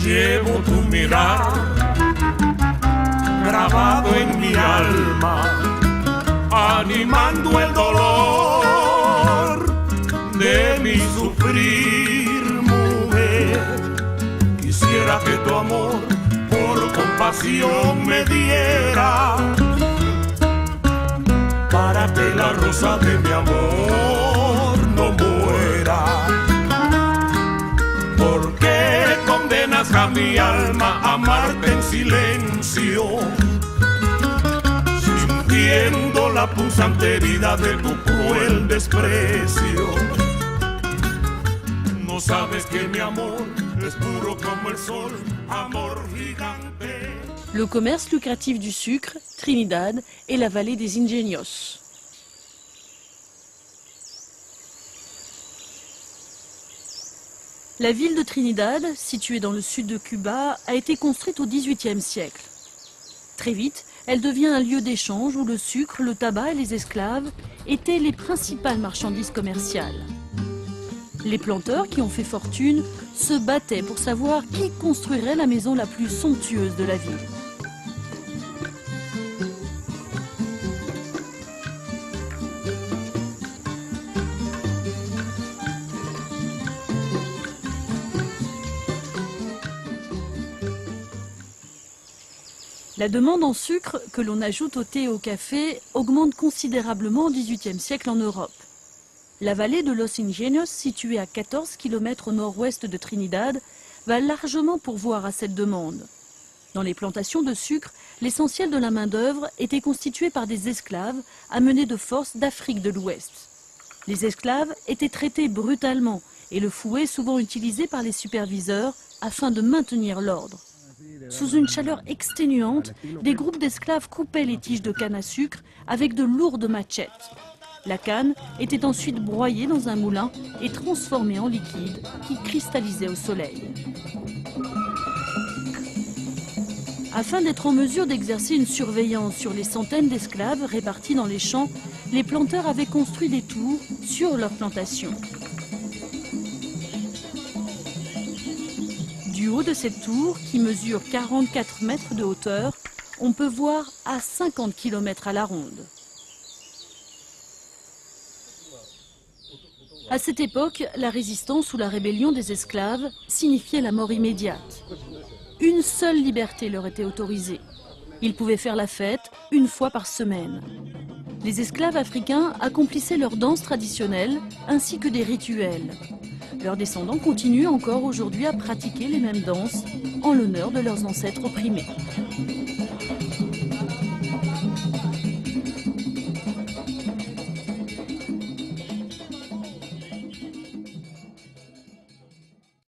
Llevo tu mirar grabado en mi alma, animando el dolor de mi sufrir, mujer. Quisiera que tu amor por compasión me diera, para que la rosa de mi amor no muera. ¿Por qué condenas a mi alma a amarte en silencio, sintiendo la punzante herida de tu cruel desprecio? No sabes que mi amor es puro como el sol, amor gigante. Le commerce lucratif du sucre, Trinidad et la vallée des Ingenios. La ville de Trinidad, située dans le sud de Cuba, a été construite au XVIIIe siècle. Très vite, elle devient un lieu d'échange où le sucre, le tabac et les esclaves étaient les principales marchandises commerciales. Les planteurs qui ont fait fortune se battaient pour savoir qui construirait la maison la plus somptueuse de la ville. La demande en sucre, que l'on ajoute au thé et au café, augmente considérablement au XVIIIe siècle en Europe. La vallée de Los Ingenios, située à 14 km au nord-ouest de Trinidad, va largement pourvoir à cette demande. Dans les plantations de sucre, l'essentiel de la main-d'œuvre était constitué par des esclaves amenés de force d'Afrique de l'Ouest. Les esclaves étaient traités brutalement et le fouet souvent utilisé par les superviseurs afin de maintenir l'ordre. Sous une chaleur exténuante, des groupes d'esclaves coupaient les tiges de canne à sucre avec de lourdes machettes. La canne était ensuite broyée dans un moulin et transformée en liquide qui cristallisait au soleil. Afin d'être en mesure d'exercer une surveillance sur les centaines d'esclaves répartis dans les champs, les planteurs avaient construit des tours sur leurs plantations. Du haut de cette tour, qui mesure 44 mètres de hauteur, on peut voir à 50 km à la ronde. À cette époque, la résistance ou la rébellion des esclaves signifiait la mort immédiate. Une seule liberté leur était autorisée. Ils pouvaient faire la fête une fois par semaine. Les esclaves africains accomplissaient leurs danses traditionnelles ainsi que des rituels. Leurs descendants continuent encore aujourd'hui à pratiquer les mêmes danses en l'honneur de leurs ancêtres opprimés.